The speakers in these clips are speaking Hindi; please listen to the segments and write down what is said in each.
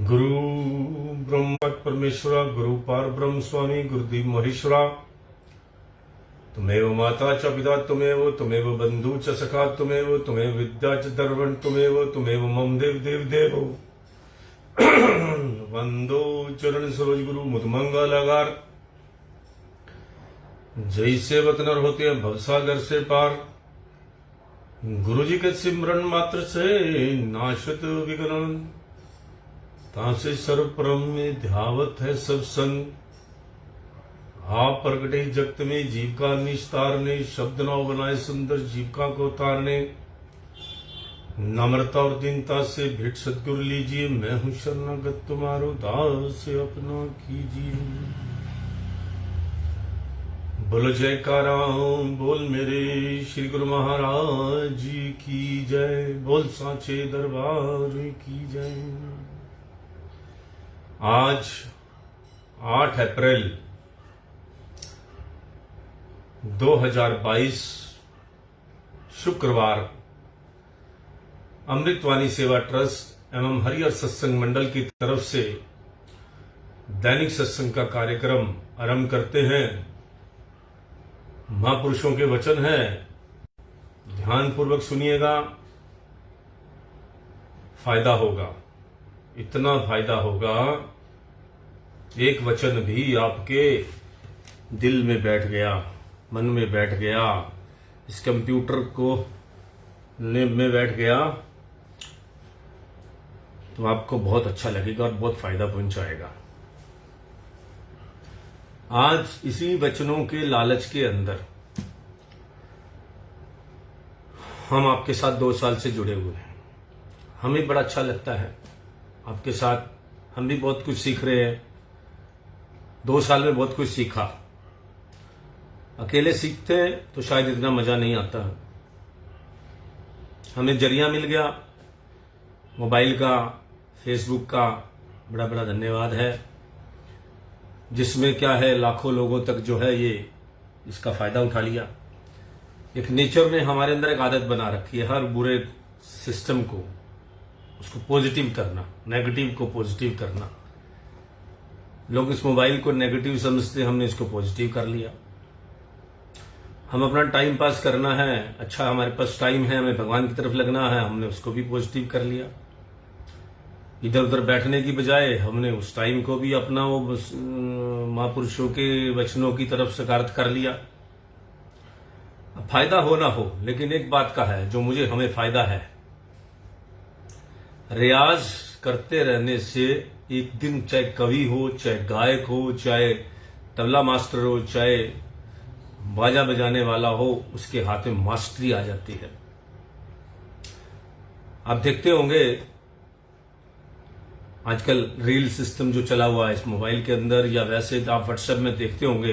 गुरु ब्रह्मा परमेश्वरा गुरु पार ब्रह्म स्वामी गुरुदेव महेश्वरा तुमेव माता च पिता तुमेव बंधु च सखा तुमेव विद्या च दर्वण तुमेव मम देव देव देव वंदो चरण सरोज गुरु मुदमंगलागार जैसे वतनर होते हैं भवसागर से पार गुरु जी के सिमरन मात्र से नाशत विघ्न तासे सर्व परम में ध्यावत है सब संग आप प्रगटे जगत में जीव का निस्तारने शब्द नाव बनाए सुंदर जीविका को तारने नम्रता और दीनता से भेंट सदगुरु लीजिए मैं हूं शरणागत तुम्हारो दास अपना कीजिए। बोलो जयकारा बोल मेरे श्री गुरु महाराज जी की जय बोल सांचे दरबार की जय। आज 8 अप्रैल 2022 शुक्रवार अमृतवाणी सेवा ट्रस्ट एवं हरिहर सत्संग मंडल की तरफ से दैनिक सत्संग का कार्यक्रम आरंभ करते हैं। महापुरुषों के वचन है, ध्यान पूर्वक सुनिएगा, फायदा होगा। इतना फायदा होगा एक वचन भी आपके दिल में बैठ गया, मन में बैठ गया, इस कंप्यूटर को में बैठ गया तो आपको बहुत अच्छा लगेगा और बहुत फायदा पहुंचाएगा। आज इसी वचनों के लालच के अंदर हम आपके साथ 2 साल से जुड़े हुए हैं। हमें बड़ा अच्छा लगता है आपके साथ, हम भी बहुत कुछ सीख रहे हैं। 2 साल में बहुत कुछ सीखा। अकेले सीखते हैं तो शायद इतना मजा नहीं आता। हमें जरिया मिल गया मोबाइल का, फेसबुक का, बड़ा बड़ा धन्यवाद है, जिसमें क्या है लाखों लोगों तक जो है ये इसका फायदा उठा लिया। एक नेचर ने हमारे अंदर एक आदत बना रखी है, हर बुरे सिस्टम को उसको पॉजिटिव करना, नेगेटिव को पॉजिटिव करना। लोग इस मोबाइल को नेगेटिव समझते, हमने इसको पॉजिटिव कर लिया। हम अपना टाइम पास करना है, अच्छा हमारे पास टाइम है, हमें भगवान की तरफ लगना है, हमने उसको भी पॉजिटिव कर लिया। इधर उधर बैठने की बजाय हमने उस टाइम को भी अपना वो महापुरुषों के वचनों की तरफ सकारात्मक कर लिया। अब फायदा हो ना हो, लेकिन एक बात का है जो मुझे हमें फायदा है, रियाज करते रहने से एक दिन चाहे कवि हो, चाहे गायक हो, चाहे तबला मास्टर हो, चाहे बाजा बजाने वाला हो, उसके हाथ में मास्टरी आ जाती है। आप देखते होंगे आजकल रील सिस्टम जो चला हुआ है इस मोबाइल के अंदर, या वैसे आप व्हाट्सएप में देखते होंगे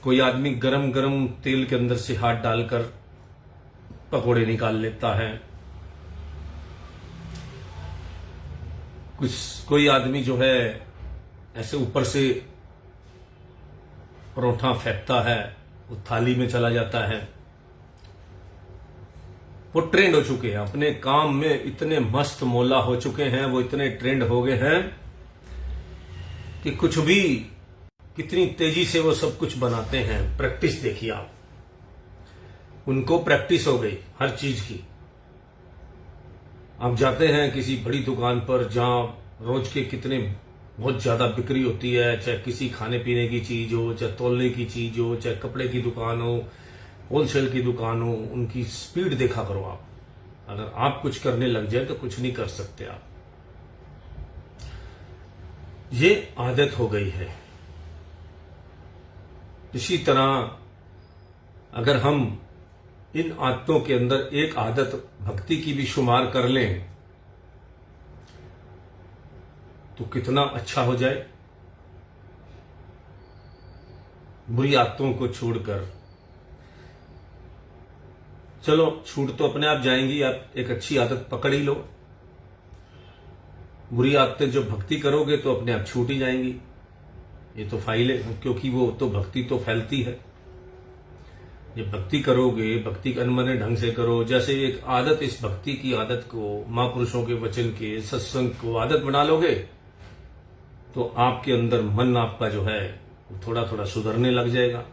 कोई आदमी गरम गरम तेल के अंदर से हाथ डालकर पकोड़े निकाल लेता है। कोई आदमी जो है ऐसे ऊपर से परोठा फेंकता है, वो थाली में चला जाता है। वो ट्रेंड हो चुके हैं, अपने काम में इतने मस्त मौला हो चुके हैं, वो इतने ट्रेंड हो गए हैं कि कुछ भी कितनी तेजी से वो सब कुछ बनाते हैं। प्रैक्टिस देखिए आप, उनको प्रैक्टिस हो गई हर चीज की। आप जाते हैं किसी बड़ी दुकान पर जहां रोज के कितने बहुत ज्यादा बिक्री होती है, चाहे किसी खाने पीने की चीज हो, चाहे तौलने की चीज हो, चाहे कपड़े की दुकान हो, होलसेल की दुकान हो, उनकी स्पीड देखा करो आप। अगर आप कुछ करने लग जाए तो कुछ नहीं कर सकते आप। ये आदत हो गई है। इसी तरह अगर हम इन आदतों के अंदर एक आदत भक्ति की भी शुमार कर लें तो कितना अच्छा हो जाए। बुरी आदतों को छोड़कर, चलो छूट तो अपने आप जाएंगी, आप एक अच्छी आदत पकड़ ही लो। बुरी आदतें जो भक्ति करोगे तो अपने आप छूट ही जाएंगी। ये तो फाइल है, क्योंकि वो तो भक्ति तो फैलती है। ये भक्ति करोगे, भक्ति अनमने ढंग से करो। जैसे एक आदत, इस भक्ति की आदत को, महापुरुषों के वचन के, सत्संग को आदत बना लोगे तो आपके अंदर मन आपका जो है थोड़ा थोड़ा सुधरने लग जाएगा।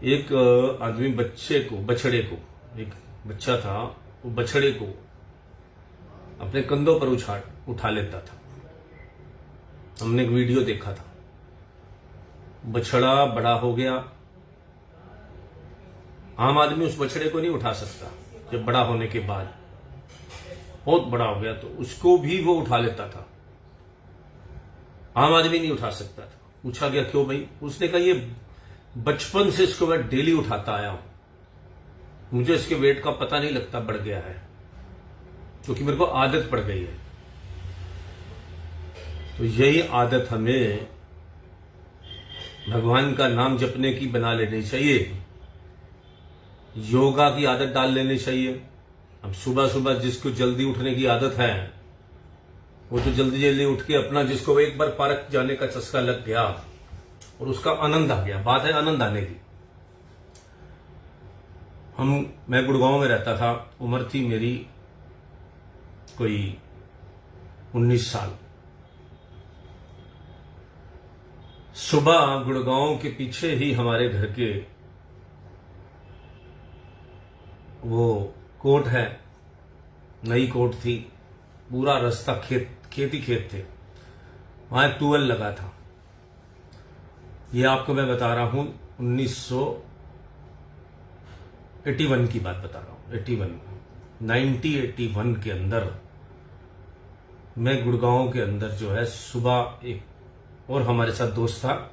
एक आदमी बछड़े को, एक बच्चा था, वो बछड़े को अपने कंधों पर उठा लेता था। हमने एक वीडियो देखा था। बछड़ा बड़ा हो गया, आम आदमी उस बछड़े को नहीं उठा सकता। जब बड़ा होने के बाद बहुत बड़ा हो गया तो उसको भी वो उठा लेता था, आम आदमी नहीं उठा सकता था। पूछा गया क्यों भाई? उसने कहा ये बचपन से इसको मैं डेली उठाता आया हूं, मुझे इसके वेट का पता नहीं लगता बढ़ गया है, क्योंकि मेरे को आदत पड़ गई है। तो यही आदत हमें भगवान का नाम जपने की बना लेनी चाहिए। योगा की आदत डाल लेनी चाहिए। अब सुबह सुबह जिसको जल्दी उठने की आदत है वो तो जल्दी जल्दी उठ के अपना, जिसको एक बार पार्क जाने का चस्का लग गया और उसका आनंद आ गया, बात है आनंद आने की। मैं गुड़गांव में रहता था, उम्र थी मेरी कोई 19 साल। सुबह गुड़गांव के पीछे ही हमारे घर के वो कोर्ट है, नई कोर्ट थी, पूरा रास्ता खेत ही खेत थे, वहां एक ट्यूबवेल लगा था। ये आपको मैं बता रहा हूं 1981 की बात बता रहा हूं। 1981 के अंदर मैं गुड़गांव के अंदर जो है सुबह, एक और हमारे साथ दोस्त था,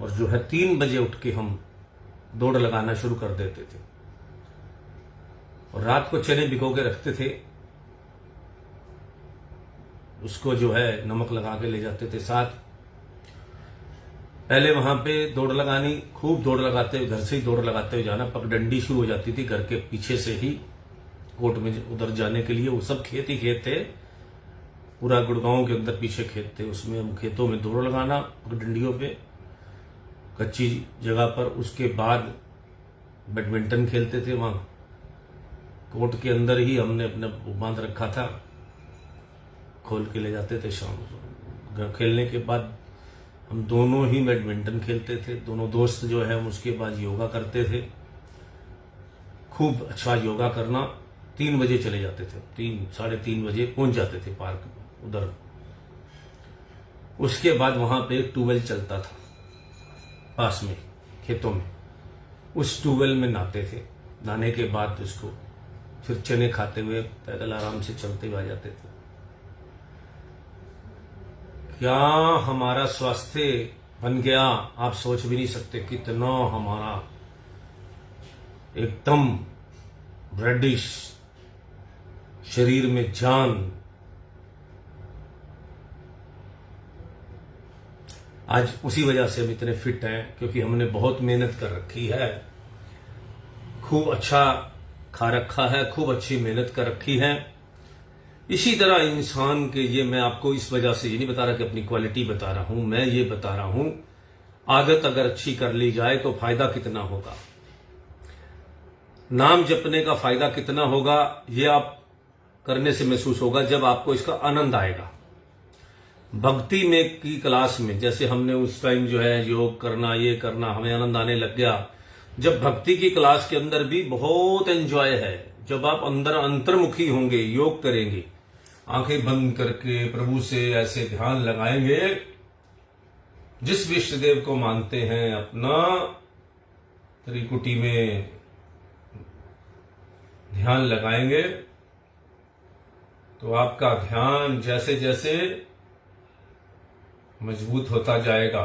और जो है 3 बजे उठ के हम दौड़ लगाना शुरू कर देते थे और रात को चने भिगो के रखते थे, उसको जो है नमक लगा के ले जाते थे साथ। पहले वहां पे दौड़ लगानी, खूब दौड़ लगाते हुए, घर से ही दौड़ लगाते हुए जाना। पगडंडी शुरू हो जाती थी घर के पीछे से ही कोर्ट में उधर जाने के लिए। वो सब खेत ही खेत थे, पूरा गुड़गांव के अंदर पीछे खेत थे, उसमें हम खेतों में दौड़ लगाना पगडंडियों पे, कच्ची जगह पर। उसके बाद बैडमिंटन खेलते थे वहां कोर्ट के अंदर ही। हमने अपना बांध रखा था, खोल के ले जाते थे शाम को। खेलने के बाद हम दोनों ही बैडमिंटन खेलते थे, दोनों दोस्त जो है। उसके बाद योगा करते थे, खूब अच्छा योगा करना। 3 बजे चले जाते थे, 3-3:30 बजे पहुंच जाते थे पार्क उधर। उसके बाद वहां पे एक ट्यूबवेल चलता था पास में खेतों में, उस ट्यूबवेल में नहाते थे। नहाने के बाद उसको फिर चने खाते हुए पैदल आराम से चलते हुए आ जाते थे। क्या हमारा स्वास्थ्य बन गया, आप सोच भी नहीं सकते। कितना हमारा एकदम रेडिश, शरीर में जान। आज उसी वजह से हम इतने फिट हैं, क्योंकि हमने बहुत मेहनत कर रखी है, खूब अच्छा खा रखा है, खूब अच्छी मेहनत कर रखी है। इसी तरह इंसान के, ये मैं आपको इस वजह से ये नहीं बता रहा कि अपनी क्वालिटी बता रहा हूं, मैं ये बता रहा हूं आदत अगर अच्छी कर ली जाए तो फायदा कितना होगा, नाम जपने का फायदा कितना होगा, ये आप करने से महसूस होगा जब आपको इसका आनंद आएगा। भक्ति में की क्लास में जैसे हमने उस टाइम जो है योग करना, ये करना, हमें आनंद आने लग गया। जब भक्ति की क्लास के अंदर भी बहुत एंजॉय है, जब आप अंदर अंतर्मुखी होंगे, योग करेंगे, आंखें बंद करके प्रभु से ऐसे ध्यान लगाएंगे, जिस विष्णु देव को मानते हैं अपना, त्रिकुटी में ध्यान लगाएंगे, तो आपका ध्यान जैसे जैसे मजबूत होता जाएगा,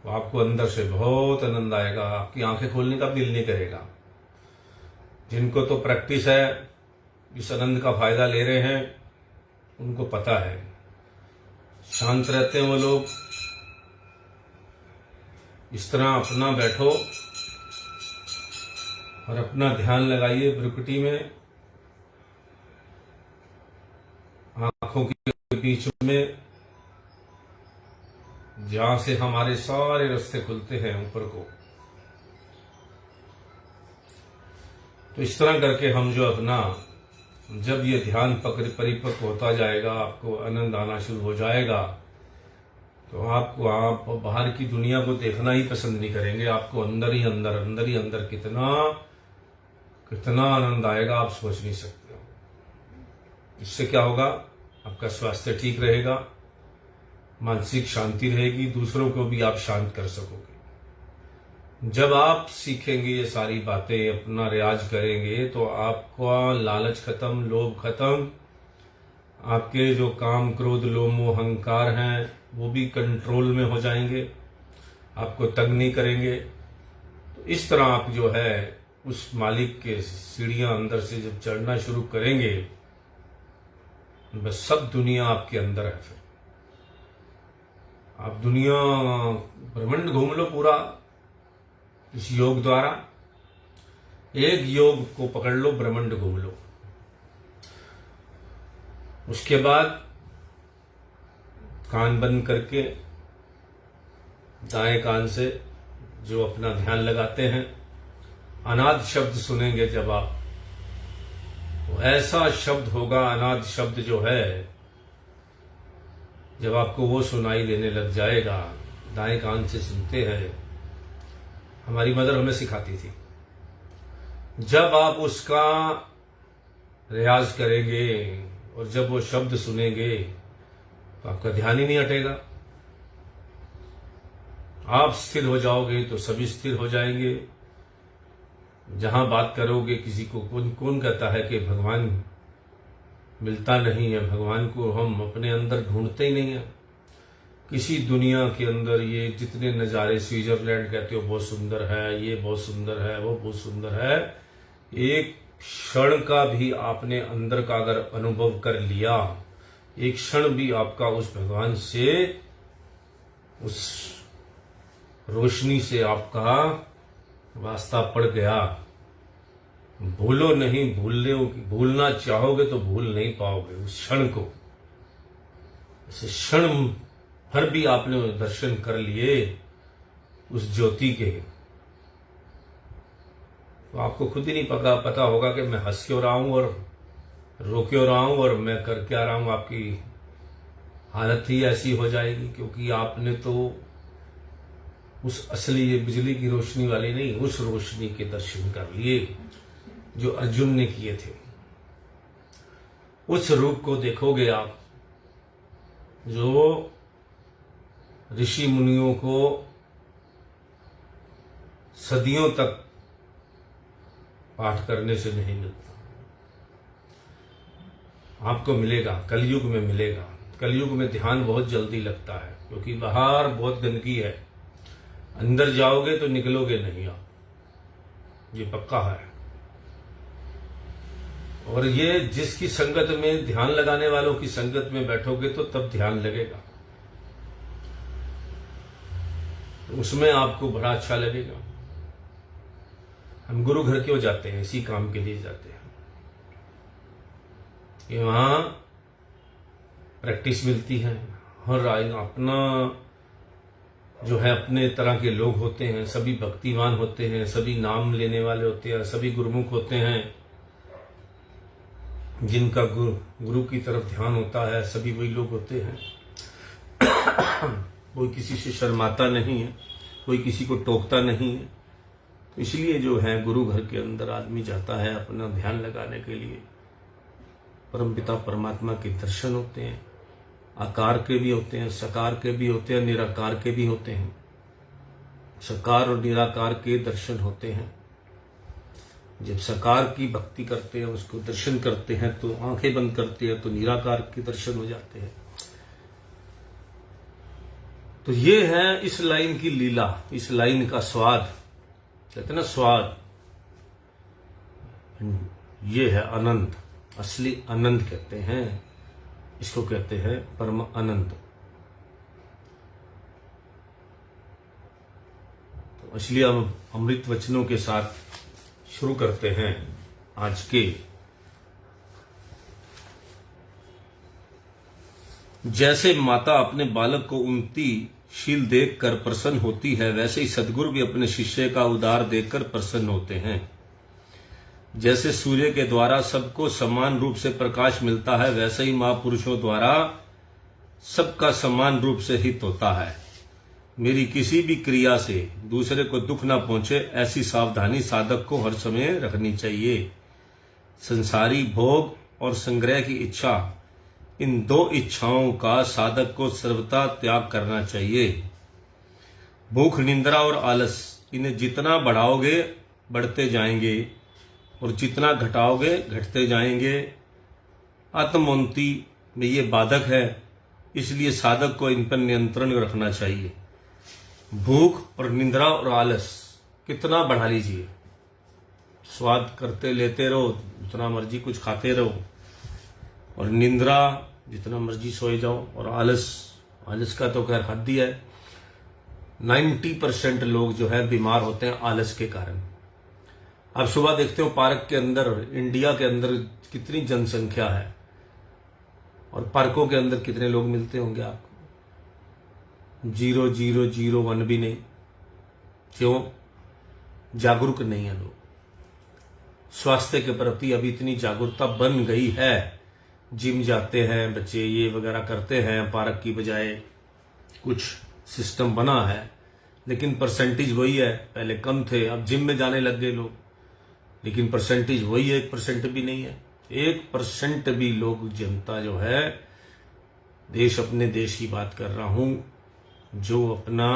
तो आपको अंदर से बहुत आनंद आएगा, आपकी आंखें खोलने का दिल नहीं करेगा। जिनको तो प्रैक्टिस है, इस आनंद का फायदा ले रहे हैं, उनको पता है। शांत रहते हैं वो लोग। इस तरह अपना बैठो और अपना ध्यान लगाइए भ्रुकुटी में, आंखों के बीच में, जहां से हमारे सारे रास्ते खुलते हैं ऊपर को। तो इस तरह करके हम जो अपना, जब ये ध्यान परिपक्व होता जाएगा, आपको आनंद आना शुरू हो जाएगा, तो आपको आप बाहर की दुनिया को देखना ही पसंद नहीं करेंगे। आपको अंदर ही अंदर कितना आनंद आएगा, आप सोच नहीं सकते हो। इससे क्या होगा, आपका स्वास्थ्य ठीक रहेगा, मानसिक शांति रहेगी, दूसरों को भी आप शांत कर सकोगे। जब आप सीखेंगे ये सारी बातें, अपना रियाज करेंगे, तो आपका लालच खत्म, लोभ खत्म, आपके जो काम क्रोध लोभ मोह अहंकार हैं वो भी कंट्रोल में हो जाएंगे, आपको तंग नहीं करेंगे। तो इस तरह आप जो है उस मालिक के सीढ़ियां अंदर से जब चढ़ना शुरू करेंगे, बस सब दुनिया आपके अंदर है। फिर आप दुनिया ब्रह्मांड घूम लो पूरा इस योग द्वारा। एक योग को पकड़ लो, ब्रह्मांड घूम लो। उसके बाद कान बंद करके दाएं कान से जो अपना ध्यान लगाते हैं, अनाद शब्द सुनेंगे जब आप, तो ऐसा शब्द होगा, अनाद शब्द जो है, जब आपको वो सुनाई देने लग जाएगा, दाएं कान से सुनते हैं। हमारी मदर हमें सिखाती थी, जब आप उसका रियाज करेंगे और जब वो शब्द सुनेंगे, तो आपका ध्यान ही नहीं हटेगा। आप स्थिर हो जाओगे तो सभी स्थिर हो जाएंगे। जहां बात करोगे, किसी को कौन कहता है कि भगवान मिलता नहीं है? भगवान को हम अपने अंदर ढूंढते ही नहीं है। किसी दुनिया के अंदर ये जितने नज़ारे, स्विट्जरलैंड कहते हो बहुत सुंदर है, ये बहुत सुंदर है, वो बहुत सुंदर है, एक क्षण का भी आपने अंदर का अगर अनुभव कर लिया, एक क्षण भी आपका उस भगवान से, उस रोशनी से आपका वास्ता पड़ गया, भूलो नहीं, भूलना चाहोगे तो भूल नहीं पाओगे उस क्षण को। इस क्षण भर भी आपने दर्शन कर लिए उस ज्योति के, तो आपको खुद ही नहीं पता होगा कि मैं हंस क्यों रहा हूं और रो क्यों रहा हूं और मैं कर क्या रहा हूं। आपकी हालत ही ऐसी हो जाएगी, क्योंकि आपने तो उस असली, ये बिजली की रोशनी वाली नहीं, उस रोशनी के दर्शन कर लिए जो अर्जुन ने किए थे। उस रूप को देखोगे आप, जो ऋषि मुनियों को सदियों तक पाठ करने से नहीं मिलता। आपको मिलेगा, कलयुग में मिलेगा। कलयुग में ध्यान बहुत जल्दी लगता है, क्योंकि बाहर बहुत गंदगी है, अंदर जाओगे तो निकलोगे नहीं आप, ये पक्का है। और ये जिसकी संगत में, ध्यान लगाने वालों की संगत में बैठोगे तो तब ध्यान लगेगा, तो उसमें आपको बड़ा अच्छा लगेगा। हम गुरु घर क्यों जाते हैं? इसी काम के लिए जाते हैं कि वहां प्रैक्टिस मिलती है। हर अपना जो है, अपने तरह के लोग होते हैं, सभी भक्तिवान होते हैं, सभी नाम लेने वाले होते हैं, सभी गुरुमुख होते हैं, जिनका गुरु की तरफ ध्यान होता है, सभी वही लोग होते हैं। कोई किसी से शर्माता नहीं है, कोई किसी को टोकता नहीं है। तो इसलिए जो है गुरु घर के अंदर आदमी जाता है अपना ध्यान लगाने के लिए। परमपिता परमात्मा के दर्शन होते हैं, आकार के भी होते हैं, सकार के भी होते हैं, निराकार के भी होते हैं। सकार और निराकार के दर्शन होते हैं। जब साकार की भक्ति करते हैं, उसको दर्शन करते हैं, तो आंखें बंद करते हैं तो निराकार के दर्शन हो जाते हैं। तो ये है इस लाइन की लीला, इस लाइन का स्वाद, कहते हैं ना स्वाद, ये है आनंद, असली आनंद कहते हैं इसको, कहते हैं परम आनंद। तो इसलिए हम अमृत वचनों के साथ शुरू करते हैं आज के। जैसे माता अपने बालक को उन्नतिशील देखकर प्रसन्न होती है, वैसे ही सद्गुरु भी अपने शिष्य का उदार देखकर प्रसन्न होते हैं। जैसे सूर्य के द्वारा सबको समान रूप से प्रकाश मिलता है, वैसे ही महापुरुषों द्वारा सबका समान रूप से हित होता है। मेरी किसी भी क्रिया से दूसरे को दुख ना पहुंचे, ऐसी सावधानी साधक को हर समय रखनी चाहिए। संसारी भोग और संग्रह की इच्छा, इन दो इच्छाओं का साधक को सर्वथा त्याग करना चाहिए। भूख, निंद्रा और आलस, इन्हें जितना बढ़ाओगे बढ़ते जाएंगे और जितना घटाओगे घटते जाएंगे। आत्मोन्नति में ये बाधक है, इसलिए साधक को इन पर नियंत्रण रखना चाहिए। भूख और निंद्रा और आलस कितना बढ़ा लीजिए, स्वाद करते लेते रहो, जितना मर्जी कुछ खाते रहो, और निंद्रा जितना मर्जी सोए जाओ, और आलस का तो खैर हद ही है। 90% लोग जो है बीमार होते हैं आलस के कारण। आप सुबह देखते हो पार्क के अंदर, इंडिया के अंदर कितनी जनसंख्या है, और पार्कों के अंदर कितने लोग मिलते होंगे आपको? 0.001 भी नहीं। क्यों? जागरूक नहीं है लोग। स्वास्थ्य के प्रति अभी इतनी जागरूकता बन गई है, जिम जाते हैं बच्चे, ये वगैरह करते हैं, पार्क की बजाय कुछ सिस्टम बना है, लेकिन परसेंटेज वही है। पहले कम थे, अब जिम में जाने लग गए लोग, लेकिन परसेंटेज वही है, 1% भी नहीं है। 1% भी लोग, जनता जो है, देश, अपने देश की बात कर रहा हूं, जो अपना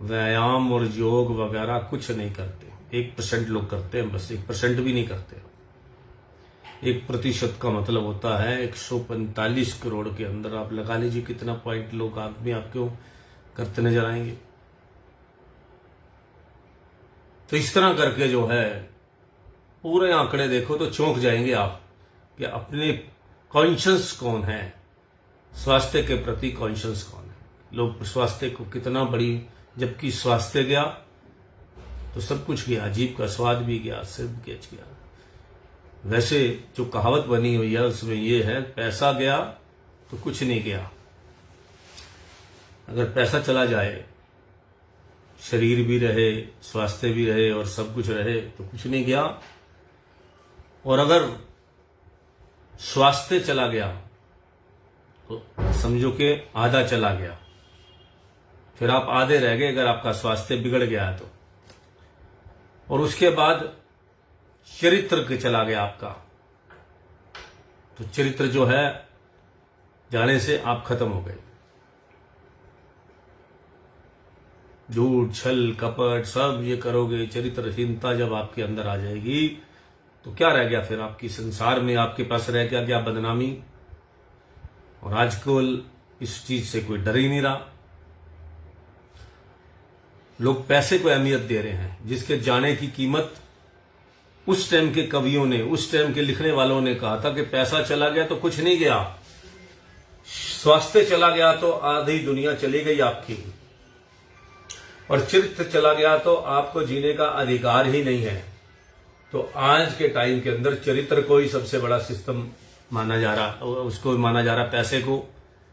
व्यायाम और योग वगैरह कुछ नहीं करते। 1% लोग करते हैं, बस 1% भी नहीं करते। 1% का मतलब होता है 145 करोड़ के अंदर आप लगा लीजिए कितना पॉइंट लोग आदमी आपको करते नजर आएंगे। तो इस तरह करके जो है पूरे आंकड़े देखो तो चौंक जाएंगे आप कि अपने कॉन्शियस कौन है, स्वास्थ्य के प्रति कॉन्शियस कौन है। लोग स्वास्थ्य को कितना बड़ी, जबकि स्वास्थ्य गया तो सब कुछ गया, जीभ का स्वाद भी गया, सिर गेच गया। वैसे जो कहावत बनी हुई है उसमें ये है, पैसा गया तो कुछ नहीं गया। अगर पैसा चला जाए, शरीर भी रहे, स्वास्थ्य भी रहे और सब कुछ रहे तो कुछ नहीं गया। और अगर स्वास्थ्य चला गया तो समझो कि आधा चला गया, फिर आप आधे रह गए अगर आपका स्वास्थ्य बिगड़ गया तो। और उसके बाद चरित्र के चला गया आपका, तो चरित्र जो है जाने से आप खत्म हो गए। झूठ, छल, कपट सब ये करोगे, चरित्रहीनता जब आपके अंदर आ जाएगी तो क्या रह गया फिर आपकी संसार में? आपके पास रह गया बदनामी। और आजकल इस चीज से कोई डर ही नहीं रहा। लोग पैसे को अहमियत दे रहे हैं, जिसके जाने की कीमत उस टाइम के कवियों ने, उस टाइम के लिखने वालों ने कहा था कि पैसा चला गया तो कुछ नहीं गया, स्वास्थ्य चला गया तो आधी दुनिया चली गई आपकी, और चरित्र चला गया तो आपको जीने का अधिकार ही नहीं है। तो आज के टाइम के अंदर चरित्र को ही सबसे बड़ा सिस्टम माना जा रहा, उसको माना जा रहा पैसे को,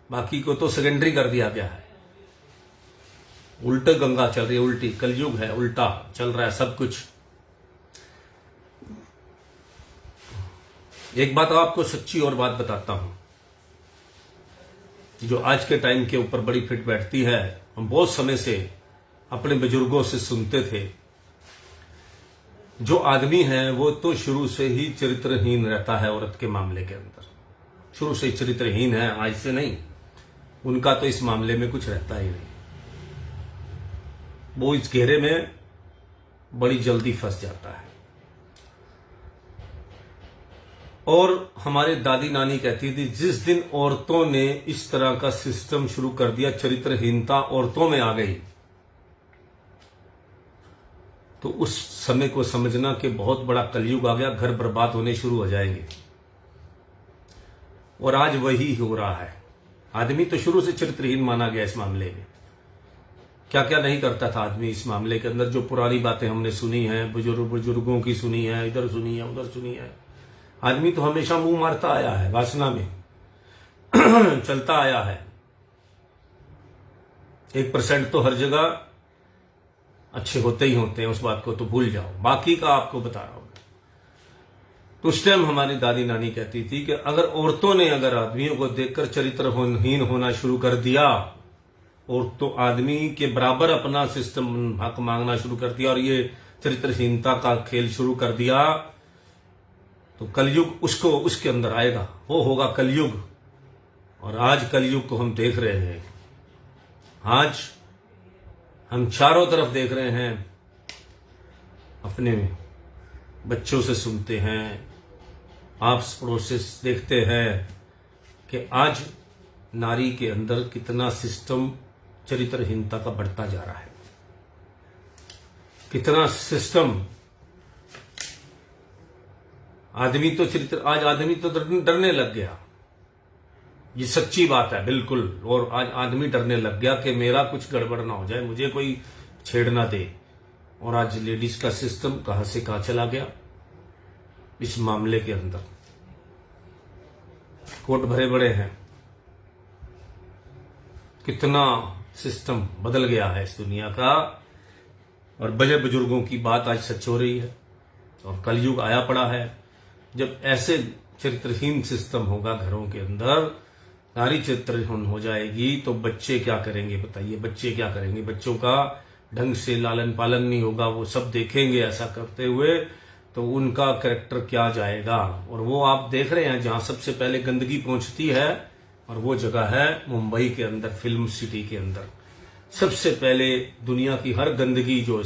बाकी को तो सेकेंडरी कर दिया गया है। उल्टे गंगा चल रही है, उल्टी कलयुग है, उल्टा चल रहा है सब कुछ। एक बात आपको सच्ची और बात बताता हूं, जो आज के टाइम के ऊपर बड़ी फिट बैठती है। हम बहुत समय से अपने बुजुर्गों से सुनते थे, जो आदमी है वो तो शुरू से ही चरित्रहीन रहता है। औरत के मामले के अंदर शुरू से ही चरित्रहीन है, आज से नहीं। उनका तो इस मामले में कुछ रहता ही नहीं, वो इस घेरे में बड़ी जल्दी फंस जाता है। और हमारे दादी नानी कहती थी जिस दिन औरतों ने इस तरह का सिस्टम शुरू कर दिया, चरित्रहीनता औरतों में आ गई, तो उस समय को समझना कि बहुत बड़ा कलयुग आ गया, घर बर्बाद होने शुरू हो जाएंगे। और आज वही हो रहा है। आदमी तो शुरू से चरित्रहीन माना गया इस मामले में। क्या क्या नहीं करता था आदमी इस मामले के अंदर। जो पुरानी बातें हमने सुनी हैं, बुजुर्गों की सुनी है, इधर सुनी है, उधर सुनी है, आदमी तो हमेशा मुंह मारता आया है, वासना में चलता आया है। 1% तो हर जगह अच्छे होते ही होते हैं, उस बात को तो भूल जाओ, बाकी का आपको बता रहा हूं। तो उस टाइम हमारी दादी नानी कहती थी कि अगर औरतों ने अगर आदमियों को देखकर चरित्रहीन होना शुरू कर दिया, और तो आदमी के बराबर अपना सिस्टम हक मांगना शुरू कर दिया और ये चरित्रहीनता का खेल शुरू कर दिया, तो कलयुग उसके अंदर आएगा, वो होगा कलयुग। और आज कलयुग को हम देख रहे हैं। आज हम चारों तरफ देख रहे हैं, अपने बच्चों से सुनते हैं, आस पड़ोस से देखते हैं कि आज नारी के अंदर कितना सिस्टम चरित्रहीनता का बढ़ता जा रहा है, कितना सिस्टम। आदमी तो डरने लग गया, ये सच्ची बात है बिल्कुल। और आज आदमी डरने लग गया कि मेरा कुछ गड़बड़ ना हो जाए, मुझे कोई छेड़ ना दे। और आज लेडीज का सिस्टम कहां से कहां चला गया इस मामले के अंदर। कोर्ट भरे बड़े हैं, कितना सिस्टम बदल गया है इस दुनिया का। और बड़े बुजुर्गों की बात आज सच हो रही है। और कलयुग आया पड़ा है। जब ऐसे चरित्रहीन सिस्टम होगा घरों के अंदर, नारी चरित्रहीन हो जाएगी, तो बच्चे क्या करेंगे बताइए? बच्चे क्या करेंगे? बच्चों का ढंग से लालन पालन नहीं होगा, वो सब देखेंगे ऐसा करते हुए, तो उनका कैरेक्टर क्या जाएगा। और वो आप देख रहे हैं जहां सबसे पहले गंदगी पहुंचती है, और वो जगह है मुंबई के अंदर, फिल्म सिटी के अंदर। सबसे पहले दुनिया की हर गंदगी जो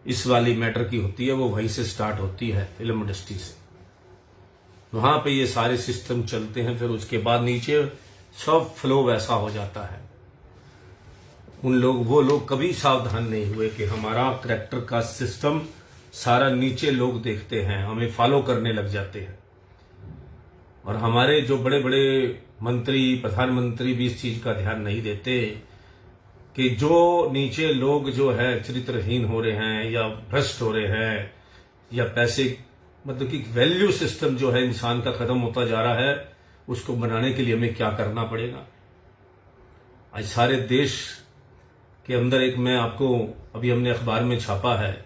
इस वाली मैटर की होती है, वो वहीं से स्टार्ट होती है, फिल्म इंडस्ट्री से। वहां पे ये सारे सिस्टम चलते हैं, फिर उसके बाद नीचे सब फ्लो वैसा हो जाता है। वो लोग कभी सावधान नहीं हुए कि हमारा करैक्टर का सिस्टम सारा नीचे लोग देखते हैं, हमें फॉलो करने लग जाते हैं। और हमारे जो बड़े बड़े मंत्री, प्रधानमंत्री भी इस चीज का ध्यान नहीं देते कि जो नीचे लोग जो है चरित्रहीन हो रहे हैं या भ्रष्ट हो रहे हैं, या पैसे मतलब कि वैल्यू सिस्टम जो है इंसान का खत्म होता जा रहा है, उसको बनाने के लिए हमें क्या करना पड़ेगा। आज सारे देश के अंदर एक, मैं आपको अभी हमने अखबार में छापा है,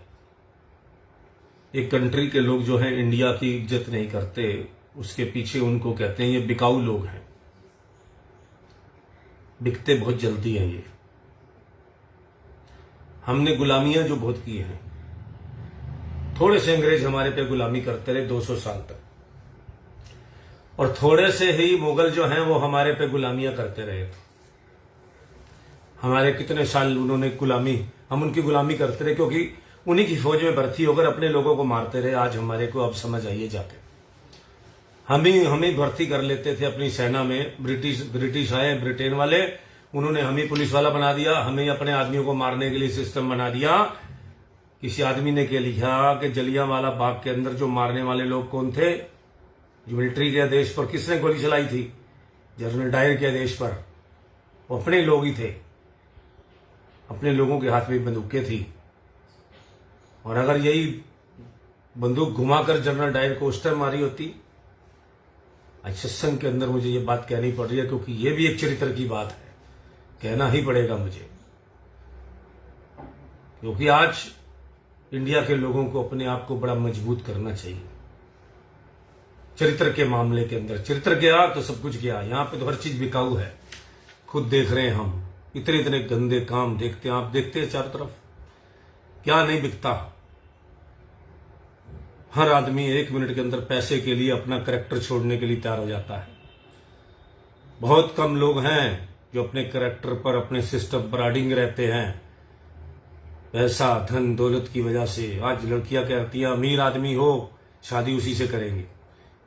एक कंट्री के लोग जो है इंडिया की इज्जत नहीं करते, उसके पीछे उनको कहते हैं ये बिकाऊ लोग हैं, बिकते बहुत जल्दी हैं ये। हमने गुलामियां जो बहुत की हैं, थोड़े से अंग्रेज हमारे पे गुलामी करते रहे 200 साल तक, और थोड़े से ही मुगल जो हैं वो हमारे पे गुलामियां करते रहे। हमारे कितने साल उन्होंने गुलामी, हम उनकी गुलामी करते रहे, क्योंकि उन्हीं की फौज में भर्ती होकर अपने लोगों को मारते रहे। आज हमारे को अब समझ आइए जाके, हमें भर्ती कर लेते थे अपनी सेना में। ब्रिटिश आए, ब्रिटेन वाले, उन्होंने हमें पुलिस वाला बना दिया, हमें अपने आदमियों को मारने के लिए सिस्टम बना दिया। किसी आदमी ने क्या लिखा कि जलियांवाला बाग के अंदर जो मारने वाले लोग कौन थे? जो मिलिट्री के आदेश पर किसने गोली चलाई थी? जनरल डायर के आदेश पर। वो अपने लोग ही थे, अपने लोगों के हाथ में बंदूकें थी। और अगर यही बंदूक घुमाकर जनरल डायर को उस टाइम मारी होती। आज सत्संग के अंदर मुझे ये बात कहनी पड़ रही है, क्योंकि ये भी एक चरित्र की बात है, कहना ही पड़ेगा मुझे। क्योंकि आज इंडिया के लोगों को अपने आप को बड़ा मजबूत करना चाहिए चरित्र के मामले के अंदर। चरित्र गया तो सब कुछ गया। यहां पे तो हर चीज बिकाऊ है, खुद देख रहे हैं हम। इतने इतने गंदे काम देखते हैं, आप देखते हैं चारों तरफ, क्या नहीं बिकता। हर आदमी 1 मिनट के अंदर पैसे के लिए अपना करैक्टर छोड़ने के लिए तैयार हो जाता है। बहुत कम लोग हैं जो अपने करैक्टर पर, अपने सिस्टम पर अडिंग रहते हैं। पैसा, धन दौलत की वजह से आज लड़कियां कहती हैं अमीर आदमी हो शादी उसी से करेंगे,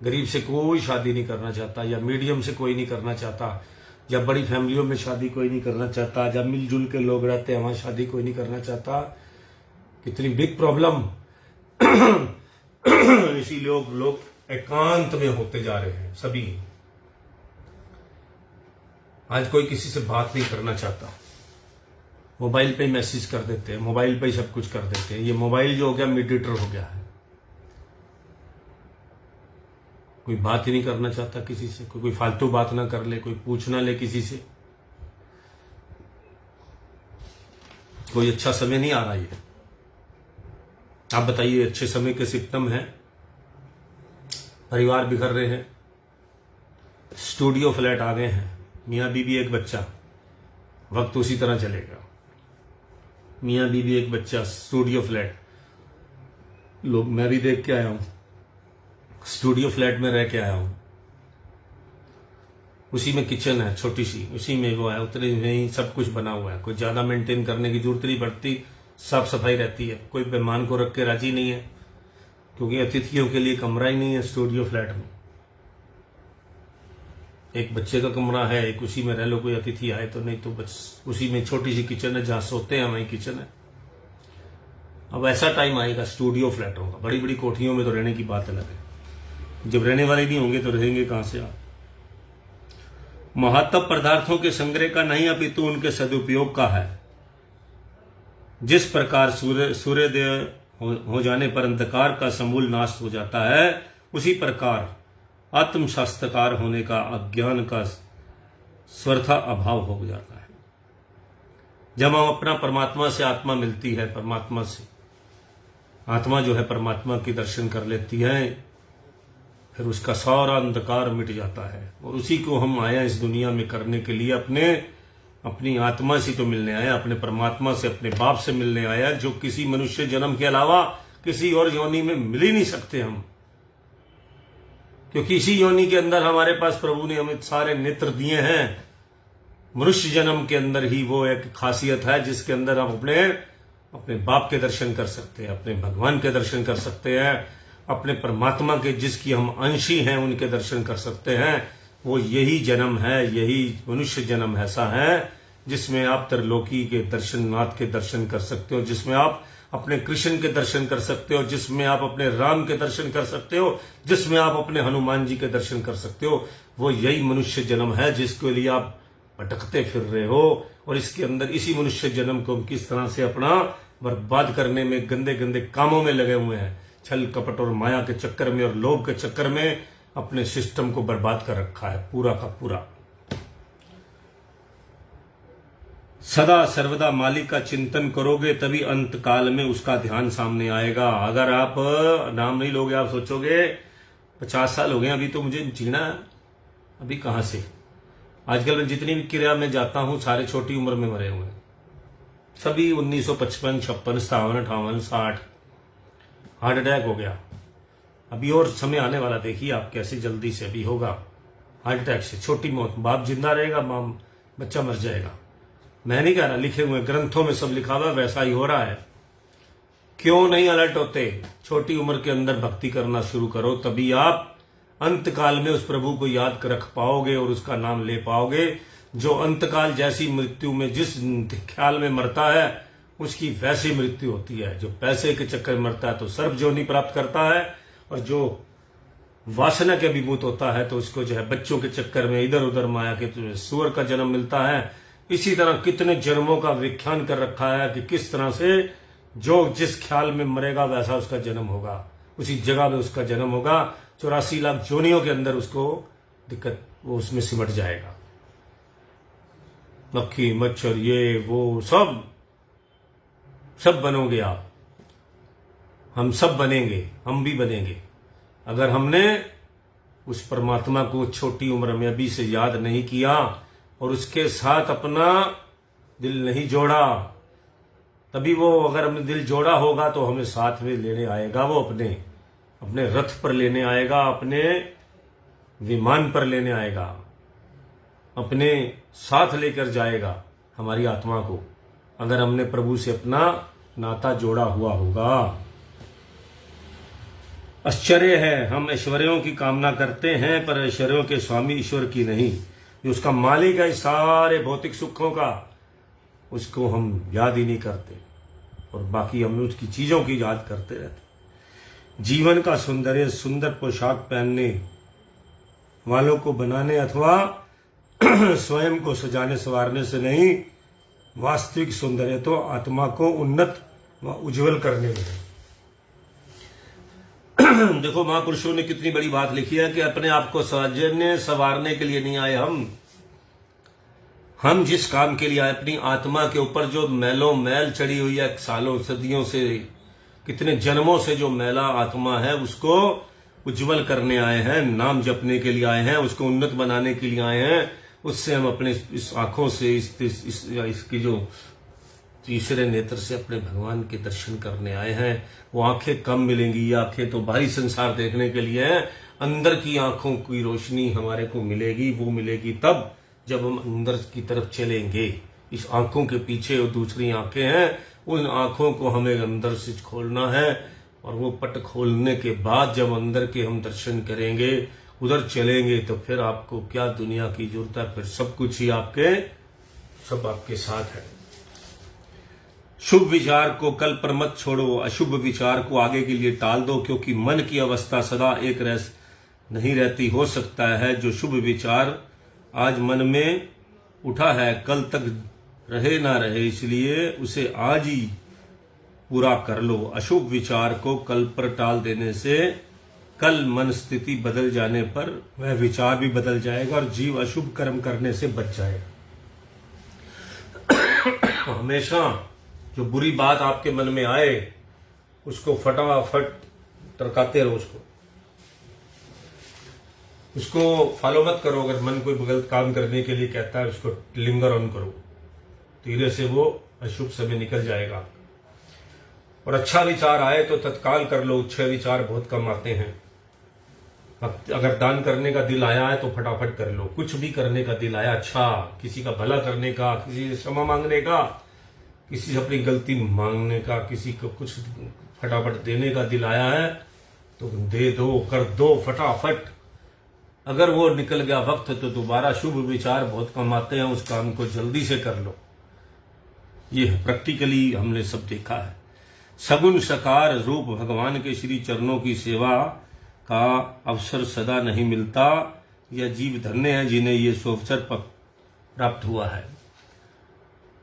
गरीब से कोई शादी नहीं करना चाहता, या मीडियम से कोई नहीं करना चाहता, या बड़ी फैमिलियों में शादी कोई नहीं करना चाहता, जब मिलजुल के लोग रहते हैं वहां शादी कोई नहीं करना चाहता। कितनी बिग प्रॉब्लम। इसी लोग एकांत में होते जा रहे हैं सभी। आज कोई किसी से बात नहीं करना चाहता, मोबाइल पे ही मैसेज कर देते हैं, मोबाइल पे ही सब कुछ कर देते हैं। ये मोबाइल जो हो गया मीडिएटर हो गया है। कोई बात ही नहीं करना चाहता किसी से, कोई फालतू बात ना कर ले, कोई पूछ ना ले किसी से। कोई अच्छा समय नहीं आ रहा। ये आप बताइए, अच्छे समय के सिम्टम हैं। परिवार बिखर रहे हैं, स्टूडियो फ्लैट आ गए हैं, मियाँ बीबी एक बच्चा, वक्त उसी तरह चलेगा। मियाँ बीबी एक बच्चा, स्टूडियो फ्लैट। लोग, मैं भी देख के आया हूं, स्टूडियो फ्लैट में रह के आया हूं। उसी में किचन है छोटी सी, उसी में वो है, उतने में ही सब कुछ बना हुआ है। कोई ज्यादा मेंटेन करने की जरूरत नहीं पड़ती, साफ सफाई रहती है। कोई मेहमान को रख के राजी नहीं है, क्योंकि अतिथियों के लिए कमरा ही नहीं है स्टूडियो फ्लैट में। एक बच्चे का कमरा है, एक उसी में रह लो, कोई अतिथि आए तो, नहीं तो बस उसी में छोटी सी किचन है, जहां सोते हैं वहीं किचन है। अब ऐसा टाइम आएगा स्टूडियो फ्लैटों का। बड़ी बड़ी कोठियों में तो रहने की बात अलग है, जब रहने वाले नहीं होंगे तो रहेंगे कहां से आप। महत्व पदार्थों के संग्रह का नहीं, अपितु उनके सदुपयोग का है। जिस प्रकार सूर्योदय हो जाने पर अंधकार का समूल नाश हो जाता है, उसी प्रकार आत्मशास्त्रकार होने का अज्ञान का स्वतः अभाव हो जाता है। जब हम अपना परमात्मा से आत्मा मिलती है, परमात्मा से आत्मा जो है परमात्मा की दर्शन कर लेती है, फिर उसका सारा अंधकार मिट जाता है। और उसी को हम आए इस दुनिया में करने के लिए, अपनी आत्मा से तो मिलने आया, अपने परमात्मा से, अपने बाप से मिलने आया, जो किसी मनुष्य जन्म के अलावा किसी और योनि में मिल ही नहीं सकते हम। क्योंकि इसी योनि के अंदर हमारे पास प्रभु ने हमें सारे नेत्र दिए हैं। मनुष्य जन्म के अंदर ही वो एक खासियत है जिसके अंदर हम अपने बाप के दर्शन कर सकते हैं, अपने भगवान के दर्शन कर सकते हैं, अपने परमात्मा के जिसकी हम अंशी हैं उनके दर्शन कर सकते हैं। वो यही जन्म है, यही मनुष्य जन्म ऐसा है जिसमें आप त्रिलोकी के दर्शननाथ के दर्शन कर सकते हो, जिसमें आप अपने कृष्ण के दर्शन कर सकते हो, जिसमें आप अपने राम के दर्शन कर सकते हो, जिसमें आप अपने हनुमान जी के दर्शन कर सकते हो। वो यही मनुष्य जन्म है जिसके लिए आप भटकते फिर रहे हो। और इसके अंदर इसी मनुष्य जन्म को हम किस तरह से अपना बर्बाद करने में, गंदे गंदे कामों में लगे हुए हैं। छल कपट और माया के चक्कर में और लोभ के चक्कर में अपने सिस्टम को बर्बाद कर रखा है पूरा का पूरा। सदा सर्वदा मालिक का चिंतन करोगे तभी अंत काल में उसका ध्यान सामने आएगा। अगर आप नाम नहीं लोगे, आप सोचोगे 50 साल हो गए अभी तो मुझे जीना है, अभी कहां से। आजकल मैं जितनी भी क्रिया में जाता हूं सारे छोटी उम्र में मरे हुए हैं, सभी 1955, 56, 57, 58, 60 हार्ट अटैक हो गया। अभी और समय आने वाला, देखिए आप कैसे जल्दी से अभी होगा हार्ट अटैक से छोटी मौत। बाप जिंदा रहेगा, बच्चा मर जाएगा। मैं नहीं कह रहा, लिखे हुए ग्रंथों में सब लिखा हुआ, वैसा ही हो रहा है। क्यों नहीं अलर्ट होते? छोटी उम्र के अंदर भक्ति करना शुरू करो, तभी आप अंतकाल में उस प्रभु को याद कर रख पाओगे और उसका नाम ले पाओगे। जो अंतकाल जैसी मृत्यु में जिस ख्याल में मरता है उसकी वैसी मृत्यु होती है। जो पैसे के चक्कर में मरता है तो सर्प जोनि प्राप्त करता है, और जो वासना के अभिभूत होता है तो उसको जो है बच्चों के चक्कर में इधर उधर माया के सुअर का जन्म मिलता है। इसी तरह कितने जन्मों का व्याख्यान कर रखा है कि किस तरह से जो जिस ख्याल में मरेगा वैसा उसका जन्म होगा, उसी जगह में उसका जन्म होगा। 84 लाख जोनियों के अंदर उसको दिक्कत, वो उसमें सिमट जाएगा। मक्खी मच्छर ये वो सब बनोगे आप, हम सब बनेंगे, हम भी बनेंगे। अगर हमने उस परमात्मा को छोटी उम्र में अभी से याद नहीं किया और उसके साथ अपना दिल नहीं जोड़ा, तभी वो, अगर हमने दिल जोड़ा होगा तो हमें साथ में लेने आएगा। वो अपने रथ पर लेने आएगा, अपने विमान पर लेने आएगा, अपने साथ लेकर जाएगा हमारी आत्मा को, अगर हमने प्रभु से अपना नाता जोड़ा हुआ होगा। आश्चर्य है, हम ऐश्वर्यों की कामना करते हैं पर ऐश्वर्यों के स्वामी ईश्वर की नहीं। जो उसका मालिक है सारे भौतिक सुखों का, उसको हम याद ही नहीं करते और बाकी हम उसकी चीजों की याद करते रहते। जीवन का सौंदर्य सुंदर पोशाक पहनने वालों को बनाने अथवा स्वयं को सजाने संवारने से नहीं, वास्तविक सौंदर्य तो आत्मा को उन्नत व उज्जवल करने में है। देखो महापुरुषों ने कितनी बड़ी बात लिखी है कि अपने आप को सजाने संवारने के लिए नहीं आए हम जिस काम के लिए आए, अपनी आत्मा के ऊपर जो मैलों मैल चढ़ी हुई है, सालों सदियों से, कितने जन्मों से जो मैला आत्मा है, उसको उज्जवल करने आए हैं, नाम जपने के लिए आए हैं, उसको उन्नत बनाने के लिए आए हैं। उससे हम अपने इस आंखों से इसकी जो तीसरे नेत्र से अपने भगवान के दर्शन करने आए हैं। वो आंखें कम मिलेंगी, ये आंखें तो बाहरी संसार देखने के लिए हैं। अंदर की आंखों की रोशनी हमारे को मिलेगी, वो मिलेगी तब जब हम अंदर की तरफ चलेंगे। इस आंखों के पीछे और दूसरी आंखें हैं, उन आंखों को हमें अंदर से खोलना है और वो पट खोलने के बाद जब अंदर के हम दर्शन करेंगे, उधर चलेंगे, तो फिर आपको क्या दुनिया की जरूरत है, फिर सब कुछ ही सब आपके साथ है। शुभ विचार को कल पर मत छोड़ो, अशुभ विचार को आगे के लिए टाल दो, क्योंकि मन की अवस्था सदा एक नहीं रहती। हो सकता है जो शुभ विचार आज मन में उठा है कल तक रहे ना रहे, इसलिए उसे आज ही पूरा कर लो। अशुभ विचार को कल पर टाल देने से कल मन स्थिति बदल जाने पर वह विचार भी बदल जाएगा और जीव अशुभ कर्म करने से बच जाएगा। हमेशा जो बुरी बात आपके मन में आए उसको फटाफट टरकाते रहो, उसको फॉलो मत करो। अगर मन कोई गलत काम करने के लिए कहता है, उसको लिंगर ऑन करो, धीरे से वो अशुभ समय निकल जाएगा। और अच्छा विचार आए तो तत्काल कर लो, अच्छे विचार बहुत कम आते हैं। अगर दान करने का दिल आया है तो फटाफट कर लो। कुछ भी करने का दिल आया, अच्छा किसी का भला करने का, किसी से क्षमा मांगने का, किसी से अपनी गलती मांगने का, किसी को कुछ फटाफट देने का दिल आया है तो दे दो, कर दो फटाफट। अगर वो निकल गया वक्त तो दोबारा शुभ विचार बहुत कम आते हैं, उस काम को जल्दी से कर लो। ये प्रैक्टिकली हमने सब देखा है। सगुण साकार रूप भगवान के श्री चरणों की सेवा का अवसर सदा नहीं मिलता। यह जीव धन्य है जिन्हें ये अवसर प्राप्त हुआ है।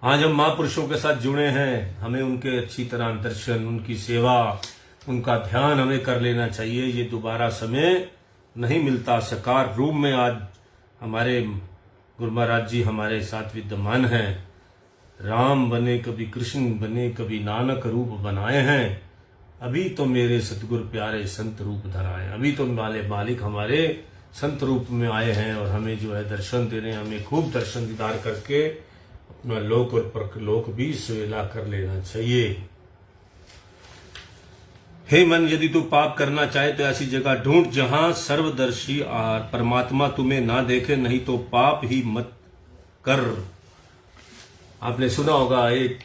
आज हम महापुरुषों के साथ जुड़े हैं, हमें उनके अच्छी तरह दर्शन, उनकी सेवा, उनका ध्यान हमें कर लेना चाहिए। ये दोबारा समय नहीं मिलता। साकार रूप में आज हमारे गुरु महाराज जी हमारे साथ विद्यमान हैं। राम बने कभी कृष्ण बने कभी नानक रूप बनाए हैं। अभी तो मेरे सतगुरु प्यारे संत रूप धराए। अभी तो वाले मालिक हमारे संत रूप में आए हैं और हमें जो है दर्शन दे रहे हैं। हमें खूब दर्शन दीदार करके अपना लोक और परलोक भी सुवेला कर लेना चाहिए। हे मन, यदि तू पाप करना चाहे तो ऐसी जगह ढूंढ जहां सर्वदर्शी परमात्मा तुम्हें ना देखे, नहीं तो पाप ही मत कर। आपने सुना होगा एक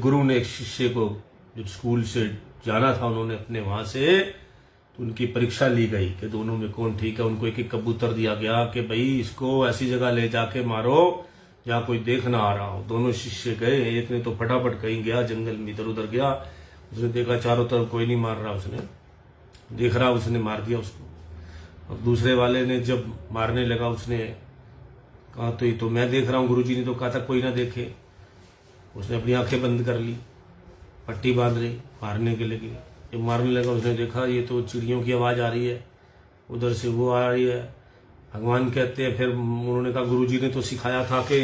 गुरु ने एक शिष्य को, जो स्कूल से जाना था, उन्होंने अपने वहां से तो उनकी परीक्षा ली गई कि दोनों में कौन ठीक है। उनको एक एक कबूतर दिया गया कि भाई इसको ऐसी जगह ले जाके मारो जहां कोई देख ना आ रहा हो। दोनों शिष्य गए। एक ने तो फटाफट कहीं गया, जंगल में इधर उधर गया। उसने देखा चारों तरफ कोई नहीं मार रहा, उसने देख रहा, उसने मार दिया उसको। और दूसरे वाले ने जब मारने लगा, उसने कहा तो ये तो मैं देख रहा हूं, गुरुजी ने तो कहा था कोई ना देखे। उसने अपनी आंखें बंद कर ली, पट्टी बांध ली, मारने के लिए। जब मारने लगा उसने देखा ये तो चिड़ियों की आवाज आ रही है, उधर से वो आ रही है। भगवान कहते हैं, फिर उन्होंने कहा गुरुजी ने तो सिखाया था कि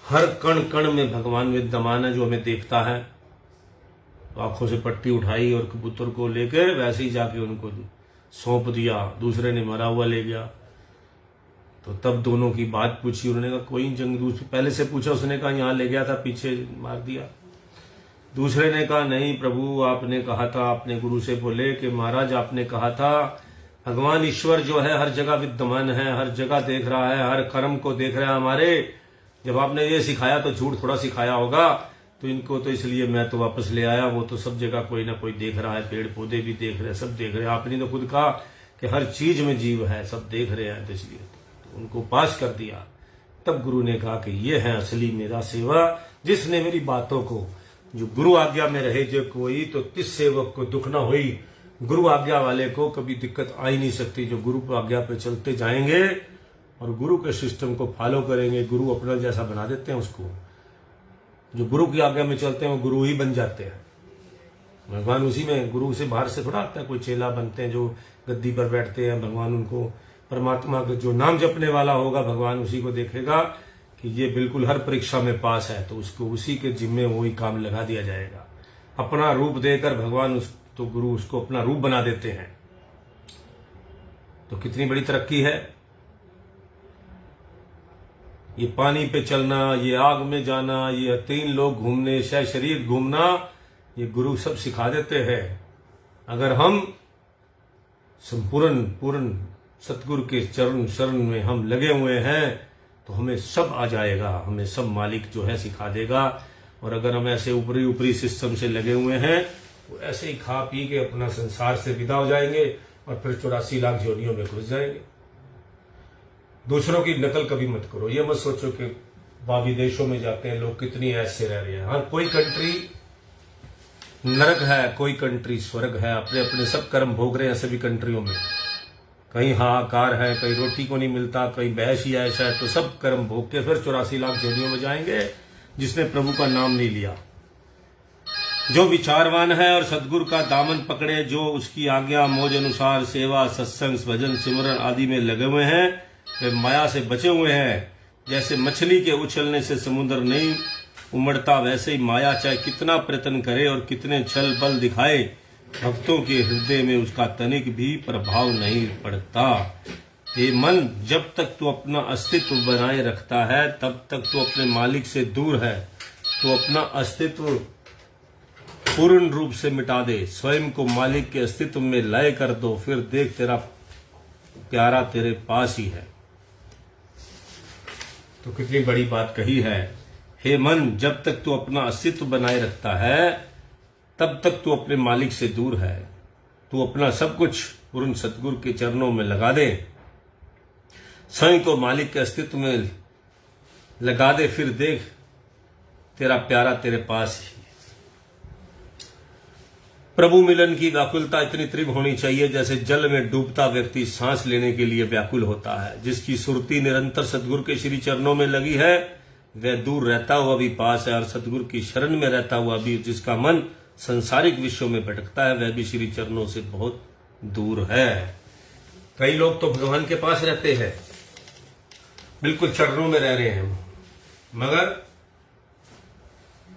हर कण कण में भगवान विद्यमान है जो हमें देखता है। तो आंखों से पट्टी उठाई और कबूतर को लेके वैसे ही जाके उनको सौंप दिया। दूसरे ने मरा हुआ ले गया। तो तब दोनों की बात पूछी। उन्होंने कहा कोई जंग, पहले से पूछा, उसने कहा यहाँ ले गया था, पीछे मार दिया। दूसरे ने कहा नहीं प्रभु, आपने कहा था, अपने गुरु से बोले कि महाराज आपने कहा था भगवान ईश्वर जो है हर जगह विद्यमान है, हर जगह देख रहा है, हर कर्म को देख रहा है हमारे। जब आपने ये सिखाया तो झूठ थोड़ा सिखाया होगा। तो इनको तो इसलिए मैं तो वापस ले आया। वो तो सब जगह कोई ना कोई देख रहा है, पेड़ पौधे भी देख रहे हैं, सब देख रहे हैं। आपने तो खुद कहा कि हर चीज में जीव है, सब देख रहे हैं, तो इसलिए तो उनको पास कर दिया। तब गुरु ने कहा कि ये है असली मेरा सेवा, जिसने मेरी बातों को, जो गुरु आज्ञा में रहे जो कोई, तो तिस सेवक को दुख ना हुई। गुरु आज्ञा वाले को कभी दिक्कत आ ही नहीं सकती। जो गुरु आज्ञा पे चलते जाएंगे और गुरु के सिस्टम को फॉलो करेंगे, गुरु अपना जैसा बना देते हैं उसको। जो गुरु की आज्ञा में चलते हैं वो गुरु ही बन जाते हैं। भगवान उसी में, गुरु से बाहर से थोड़ा आता है। कोई चेला बनते हैं जो गद्दी पर बैठते हैं, भगवान उनको, परमात्मा का जो नाम जपने वाला होगा भगवान उसी को देखेगा कि ये बिल्कुल हर परीक्षा में पास है, तो उसको उसी के जिम्मे वही काम लगा दिया जाएगा। अपना रूप देकर भगवान तो गुरु उसको अपना रूप बना देते हैं। तो कितनी बड़ी तरक्की है। ये पानी पे चलना, ये आग में जाना, ये 3 लोग घूमने, शरीर घूमना, ये गुरु सब सिखा देते हैं। अगर हम पूर्ण सतगुरु के चरण शरण में हम लगे हुए हैं तो हमें सब आ जाएगा, हमें सब मालिक जो है सिखा देगा। और अगर हम ऐसे ऊपरी सिस्टम से लगे हुए हैं तो ऐसे ही खा पी के अपना संसार से विदा हो जाएंगे और फिर 84 लाख जोनियों में घुस जाएंगे। दूसरों की नकल कभी मत करो। ये मत सोचो कि बाकी देशों में जाते हैं लोग कितनी ऐसे रह रहे हैं। हाँ, कोई कंट्री नरक है, कोई कंट्री स्वर्ग है। अपने अपने सब कर्म भोग रहे हैं सभी कंट्रियों में। कहीं हाहाकार है, कहीं रोटी को नहीं मिलता, कहीं बहस ही ऐसा है, तो सब कर्म भोग के फिर 84 लाख जोनियों में जाएंगे जिसने प्रभु का नाम नहीं लिया। जो विचारवान है और सदगुरु का दामन पकड़े, जो उसकी आज्ञा मौज अनुसार सेवा सत्संग भजन सिमरन आदि में लगे हुए हैं, वे माया से बचे हुए हैं। जैसे मछली के उछलने से समुद्र नहीं उमड़ता, वैसे ही माया चाहे कितना प्रयत्न करे और कितने छल बल दिखाए, भक्तों के हृदय में उसका तनिक भी प्रभाव नहीं पड़ता। ये मन, जब तक तू अपना अस्तित्व बनाए रखता है तब तक तू अपने मालिक से दूर है। तो अपना अस्तित्व पूर्ण रूप से मिटा दे, स्वयं को मालिक के अस्तित्व में लय कर दो, फिर देख तेरा प्यारा तेरे पास ही है। तो कितनी बड़ी बात कही है। हे मन, जब तक तू अपना अस्तित्व बनाए रखता है तब तक तू अपने मालिक से दूर है। तू अपना सब कुछ पूर्ण सतगुरु के चरणों में लगा दे, स्वयं को मालिक के अस्तित्व में लगा दे, फिर देख तेरा प्यारा तेरे पास ही। प्रभु मिलन की व्याकुलता इतनी तीव्र होनी चाहिए जैसे जल में डूबता व्यक्ति सांस लेने के लिए व्याकुल होता है। जिसकी सुरती निरंतर सतगुरु के श्री चरणों में लगी है वह दूर रहता हुआ भी पास है, और सतगुरु की शरण में रहता हुआ भी जिसका मन संसारिक विषयों में भटकता है वह भी श्री चरणों से बहुत दूर है। कई लोग तो भगवान के पास रहते हैं, बिल्कुल चरणों में रह रहे हैं, मगर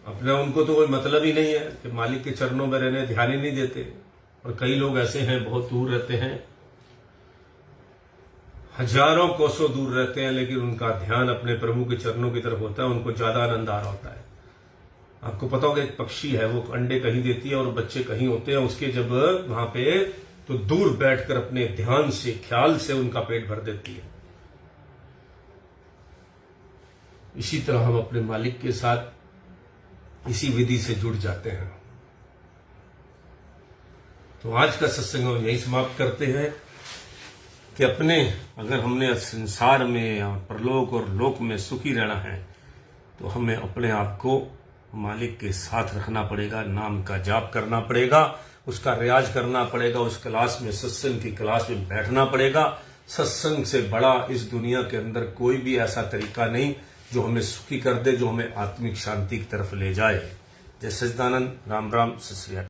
अपना उनको तो कोई मतलब ही नहीं है कि मालिक के चरणों में रहने, ध्यान ही नहीं देते। और कई लोग ऐसे हैं बहुत दूर रहते हैं, हजारों कोसों दूर रहते हैं, लेकिन उनका ध्यान अपने प्रभु के चरणों की तरफ होता है, उनको ज्यादा आनंद आ रहा होता है। आपको पता होगा एक पक्षी है, वो अंडे कहीं देती है और बच्चे कहीं होते हैं, उसके जब वहां पे तो दूर बैठकर अपने ध्यान से ख्याल से उनका पेट भर देती है। इसी तरह हम अपने मालिक के साथ इसी विधि से जुड़ जाते हैं। तो आज का सत्संग हम यही समाप्त करते हैं कि अपने, अगर हमने संसार में परलोक और लोक में सुखी रहना है तो हमें अपने आप को मालिक के साथ रखना पड़ेगा, नाम का जाप करना पड़ेगा, उसका रियाज करना पड़ेगा, उस क्लास में, सत्संग की क्लास में बैठना पड़ेगा। सत्संग से बड़ा इस दुनिया के अंदर कोई भी ऐसा तरीका नहीं जो हमें सुखी कर दे, जो हमें आत्मिक शांति की तरफ ले जाए। जय सच्चिदानंद। राम राम, सत श्री अकाल।